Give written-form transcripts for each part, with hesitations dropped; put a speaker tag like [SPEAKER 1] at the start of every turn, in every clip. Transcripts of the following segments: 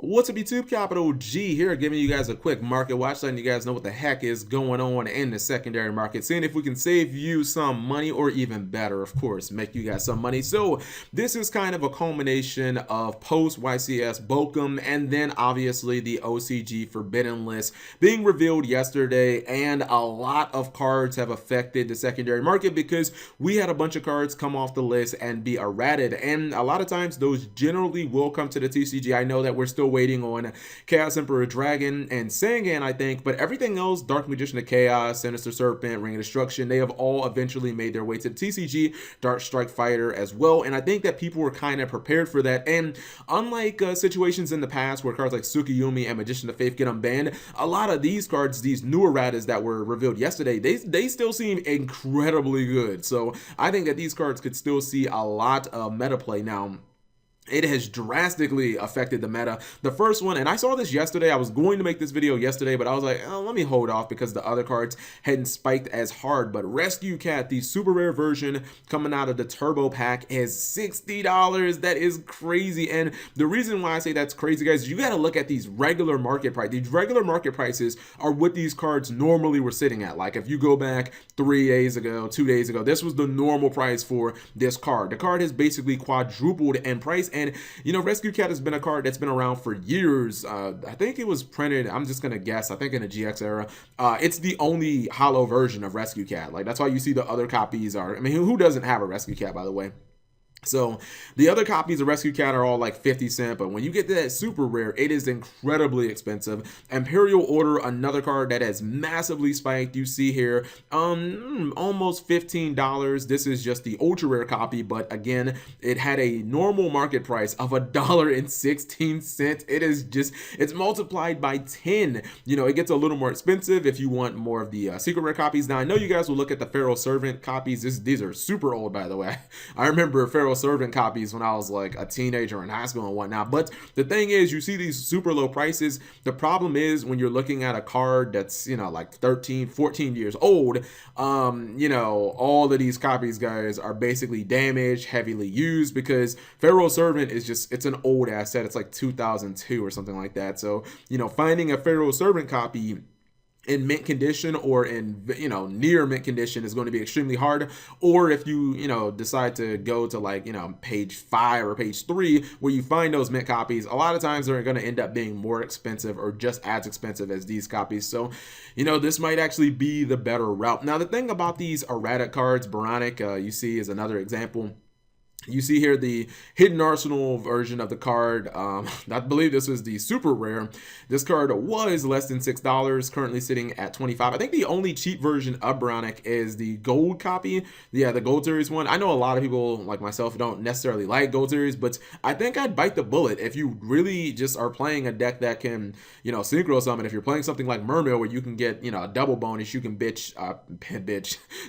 [SPEAKER 1] What's up, YouTube? Capital G here, giving you guys a quick market watch, letting you guys know what the heck is going on in the secondary market, seeing if we can save you some money, or even better, of course, make you guys some money. So this is kind of a culmination of post YCS Bokum and then obviously the OCG Forbidden List being revealed yesterday, and a lot of cards have affected the secondary market because we had a bunch of cards come off the list and be errated, and a lot of times those generally will come to the TCG. I know that we're still waiting on Chaos Emperor Dragon and Sangan, I think, but everything else, Dark Magician of Chaos, Sinister Serpent, Ring of Destruction, they have all eventually made their way to the TCG, Dark Strike Fighter as well, and I think that people were kind of prepared for that. And unlike situations in the past where cards like Tsukuyomi and Magician of Faith get unbanned, a lot of these cards, these newer erratas that were revealed yesterday, they still seem incredibly good. So I think that these cards could still see a lot of meta play. Now, it has drastically affected the meta. The first one, and I saw this yesterday, I was going to make this video yesterday, but I was like, oh, let me hold off because the other cards hadn't spiked as hard. But Rescue Cat, the super rare version coming out of the Turbo Pack, is $60. That is crazy. And the reason why I say that's crazy, guys, you got to look at these regular market prices. These regular market prices are what these cards normally were sitting at. Like if you go back 3 days ago, 2 days ago, this was the normal price for this card. The card has basically quadrupled in price. And, you know, Rescue Cat has been a card that's been around for years. I think it was printed, I'm just going to guess, I think in the GX era. It's the only hollow version of Rescue Cat. Like, that's why you see the other copies are, I mean, who doesn't have a Rescue Cat, by the way? So the other copies of Rescue Cat are all like 50 cents, but when you get to that super rare, it is incredibly expensive. Imperial Order, another card that has massively spiked. You see here, almost $15. This is just the ultra rare copy, but again, it had a normal market price of $1.16. It is just, it's multiplied by 10. You know, it gets a little more expensive if you want more of the secret rare copies. Now, I know you guys will look at the Pharaoh Servant copies. These are super old, by the way. I remember Pharaoh Servant copies when I was like a teenager in high school and whatnot. But the thing is, you see these super low prices. The problem is when you're looking at a card that's, you know, like 13, 14 years old, you know, all of these copies, guys, are basically damaged, heavily used, because Pharaoh Servant is just, it's an old asset. It's like 2002 or something like that. So, you know, finding a Pharaoh Servant copy in mint condition or in, you know, near mint condition is going to be extremely hard. Or if you, you know, decide to go to like, you know, page 5 or page 3 where you find those mint copies, a lot of times they're going to end up being more expensive or just as expensive as these copies. So, you know, this might actually be the better route. Now, the thing about these errata cards, Boronic, you see is another example. You see here the Hidden Arsenal version of the card. I believe this was the super rare. This card was less than $6, currently sitting at 25. I think the only cheap version of Boronic is the gold copy. Yeah, the gold series one. I know a lot of people like myself don't necessarily like gold series, but I think I'd bite the bullet if you really just are playing a deck that can, you know, synchro summon. If you're playing something like Mermail where you can get, you know, a double bonus, you can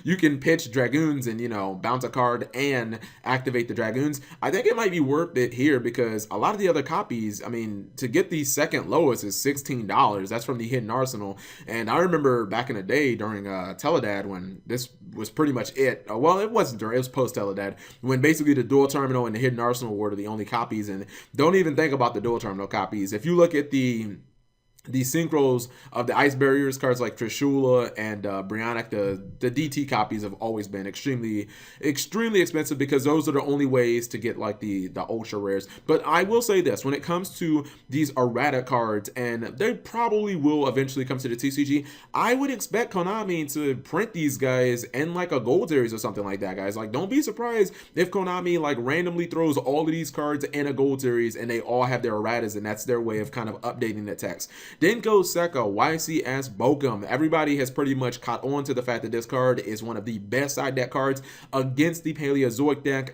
[SPEAKER 1] you can pitch Dragoons and, you know, bounce a card and activate the Dragoons. I think it might be worth it here because a lot of the other copies, I mean, to get the second lowest is $16. That's from the Hidden Arsenal. And I remember back in the day during Teledad when this was pretty much it. Well, it wasn't during, it was post Teledad, when basically the Dual Terminal and the Hidden Arsenal were the only copies. And don't even think about the Dual Terminal copies. If you look at the synchros of the Ice Barriers cards like Trishula and Brionic, the DT copies have always been extremely expensive because those are the only ways to get like the ultra rares. But I will say this, when it comes to these errata cards, and they probably will eventually come to the TCG, I would expect Konami to print these guys in like a gold series or something like that, guys. Like, don't be surprised if Konami like randomly throws all of these cards in a gold series and they all have their erratas, and that's their way of kind of updating the text. Denko Seka YCS Bokum. Everybody has pretty much caught on to the fact that this card is one of the best side deck cards against the Paleozoic deck.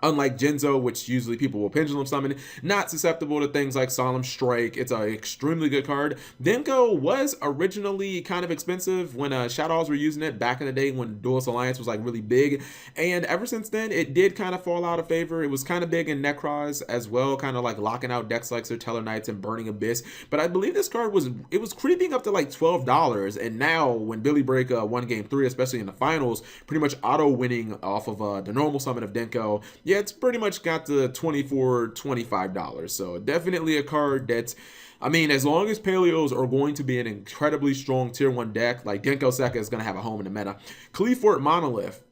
[SPEAKER 1] Unlike Genzo, which usually people will pendulum summon, not susceptible to things like Solemn Strike. It's an extremely good card. Denko was originally kind of expensive when Shadows were using it back in the day when Duelist Alliance was like really big. And ever since then, it did kind of fall out of favor. It was kind of big in Necros as well, kind of like locking out decks like Serteller Knights and Burning Abyss. But I believe this card was creeping up to like $12. And now when Billy Break won game 3, especially in the finals, pretty much auto winning off of the normal summon of Denko, yeah, it's pretty much got the $24, $25. So definitely a card that's, I mean, as long as Paleos are going to be an incredibly strong tier 1 deck, like Denko Seka is going to have a home in the meta. Cleefort Monolith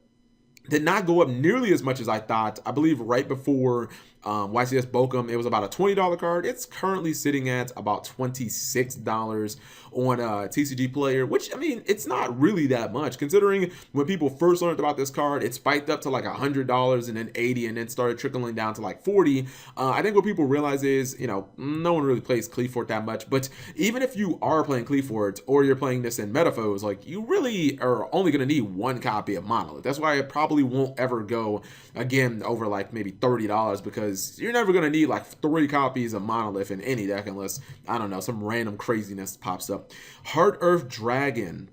[SPEAKER 1] did not go up nearly as much as I thought. I believe right before YCS Bokum, it was about a $20 card. It's currently sitting at about $26 on TCG Player, which, I mean, it's not really that much considering when people first learned about this card, it spiked up to like $100 and then $80 and then started trickling down to like $40. I think what people realize is, you know, no one really plays Cleefort that much, but even if you are playing Cleefort or you're playing this in Metaphos, like you really are only going to need one copy of Monolith. That's why it probably won't ever go again over like maybe $30 because you're never going to need like 3 copies of Monolith in any deck unless, I don't know, some random craziness pops up. Heart Earth Dragon.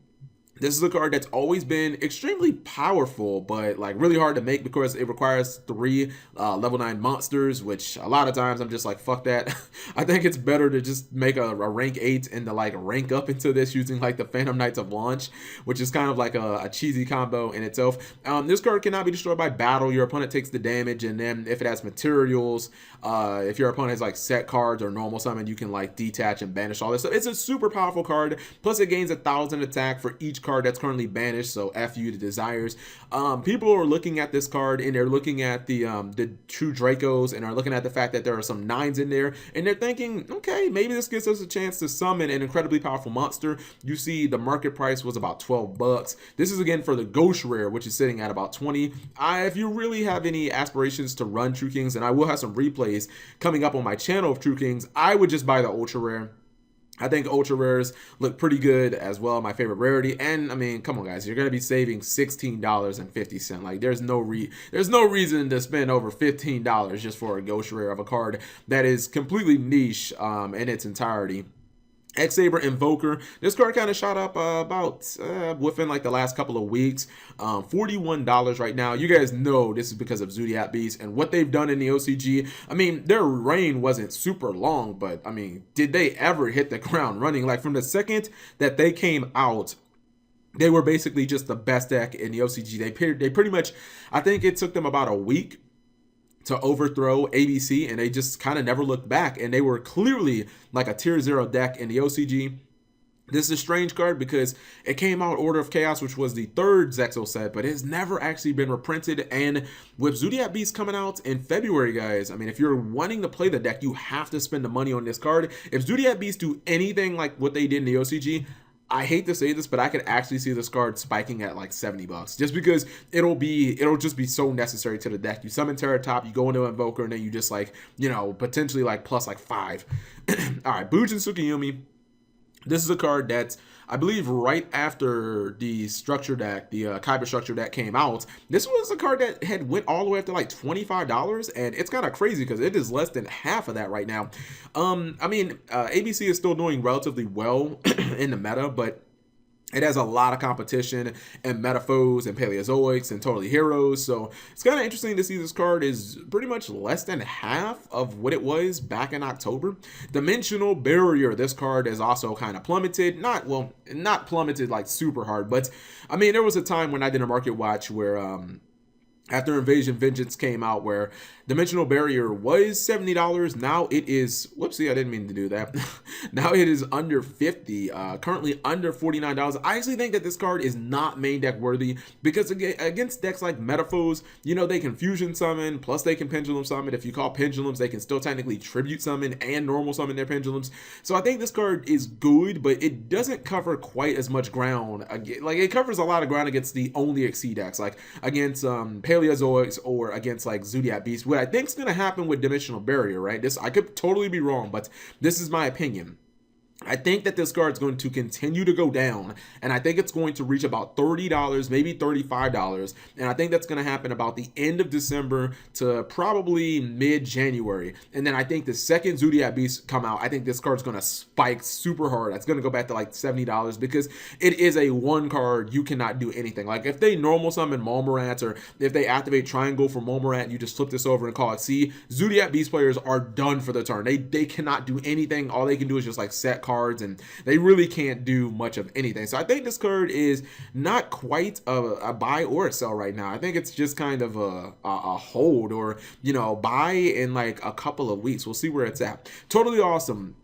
[SPEAKER 1] This is a card that's always been extremely powerful, but like really hard to make because it requires 3 level 9 monsters, which a lot of times I'm just like, fuck that. I think it's better to just make a rank 8 and to like rank up into this using like the Phantom Knights of Launch, which is kind of like a cheesy combo in itself. This card cannot be destroyed by battle. Your opponent takes the damage, and then if it has materials, if your opponent has like set cards or normal summon, you can like detach and banish all this stuff. It's a super powerful card. Plus it gains 1,000 attack for each card that's currently banished, so F you to desires. People are looking at this card and they're looking at the true Dracos and are looking at the fact that there are some 9s in there, and they're thinking, okay, maybe this gives us a chance to summon an incredibly powerful monster. You see the market price was about $12. This is again for the Ghost Rare, which is sitting at about 20. If you really have any aspirations to run True Kings, and I will have some replays coming up on my channel of True Kings, I would just buy the Ultra Rare. I think ultra rares look pretty good as well, my favorite rarity. And I mean, come on guys, you're going to be saving $16.50. Like there's no reason to spend over $15 just for a ghost rare of a card that is completely niche in its entirety. Sabre Invoker. This card kind of shot up about within like the last couple of weeks. $41 right now. You guys know this is because of Zodiac Beast and what they've done in the OCG. I mean, their reign wasn't super long, but I mean, did they ever hit the ground running? Like from the second that they came out, they were basically just the best deck in the OCG. They pretty much, I think it took them about a week to overthrow ABC, and they just kind of never looked back, and they were clearly like a tier 0 deck in the OCG. This is a strange card because it came out Order of Chaos, which was the 3rd Zexal set, but it's never actually been reprinted. And with Zodiac Beast coming out in February, guys, I mean, if you're wanting to play the deck, you have to spend the money on this card. If Zodiac Beast do anything like what they did in the OCG, I hate to say this, but I could actually see this card spiking at like $70 just because it'll just be so necessary to the deck. You summon Terra Top, you go into Invoker, and then you just like, you know, potentially like plus like 5. All right, Bujin Tsukuyomi. This is a card that's, I believe, right after the structure deck, the Kyber structure deck came out. This was a card that had went all the way up to like $25, and it's kind of crazy because it is less than half of that right now. I mean, ABC is still doing relatively well in the meta, but it has a lot of competition and Metaphos and Paleozoics and Totally Heroes. So it's kind of interesting to see this card is pretty much less than half of what it was back in October. Dimensional Barrier. This card is also kind of plummeted. Not plummeted like super hard, but I mean, there was a time when I did a market watch where after Invasion Vengeance came out where Dimensional Barrier was $70. Now it is, whoopsie, I didn't mean to do that. Now it is under $50, currently under $49. I actually think that this card is not main deck worthy because against decks like Metaphos, you know, they can fusion summon, plus they can pendulum summon. If you call pendulums, they can still technically tribute summon and normal summon their pendulums. So I think this card is good, but it doesn't cover quite as much ground. Like it covers a lot of ground against the only Exceed decks, like against Paleozoics or against like Zodiac Beast. What I think is going to happen with Dimensional Barrier, right? This, I could totally be wrong, but this is my opinion. I think that this card is going to continue to go down, and I think it's going to reach about $30, maybe $35, and I think that's going to happen about the end of December to probably mid-January. And then I think the second Zodiac Beast come out, I think this card is going to spike super hard. It's going to go back to like $70 because it is a one card. You cannot do anything. Like if they normal summon Malmorat, or if they activate Triangle for Malmorat, you just flip this over and call it C, Zodiac Beast players are done for the turn. They cannot do anything. All they can do is just like set cards cards, and they really can't do much of anything. So I think this card is not quite a buy or a sell right now. I think it's just kind of a hold, or, you know, buy in like a couple of weeks. We'll see where it's at. Totally Awesome.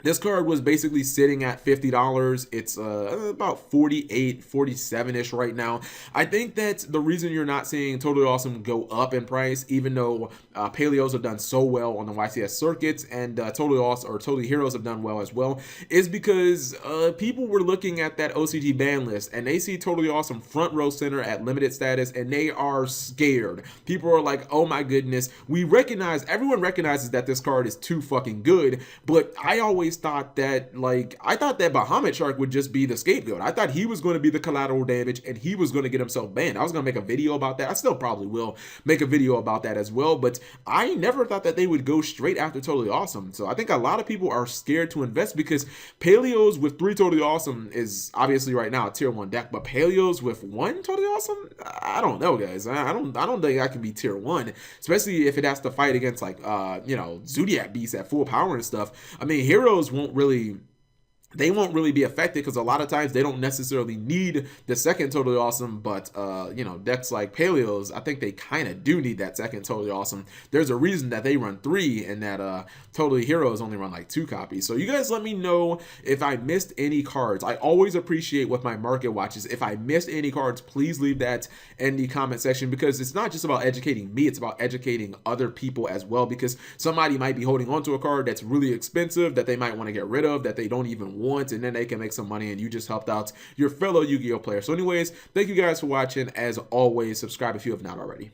[SPEAKER 1] This card was basically sitting at $50. It's about 48, 47-ish right now. I think that the reason you're not seeing Totally Awesome go up in price, even though Paleos have done so well on the YCS circuits, and Totally Awesome or Totally Heroes have done well as well, is because people were looking at that OCG ban list and they see Totally Awesome front row center at limited status, and they are scared. People are like, oh my goodness. Everyone recognizes that this card is too fucking good, but I always thought that, like, I thought that Bahamut Shark would just be the scapegoat. I thought he was going to be the collateral damage and he was going to get himself banned. I was going to make a video about that. I still probably will make a video about that as well, but I never thought that they would go straight after Totally Awesome. So I think a lot of people are scared to invest because Paleos with 3 Totally Awesome is obviously right now a tier 1 deck, but Paleos with 1 Totally Awesome, I don't know, guys. I don't think I can be tier 1, especially if it has to fight against like you know, Zodiac Beast at full power and stuff. I mean, Heroes won't really be affected because a lot of times they don't necessarily need the second Totally Awesome, but you know, decks like Paleos, I think they kind of do need that second Totally Awesome. There's a reason that they run 3 and that Totally Heroes only run like 2 copies. So you guys let me know if I missed any cards. I always appreciate with my market watches, if I missed any cards, please leave that in the comment section, because it's not just about educating me, it's about educating other people as well, because somebody might be holding onto a card that's really expensive that they might want to get rid of, that they don't even want, and then they can make some money and you just helped out your fellow Yu-Gi-Oh player. So anyways, thank you guys for watching. As always, subscribe if you have not already.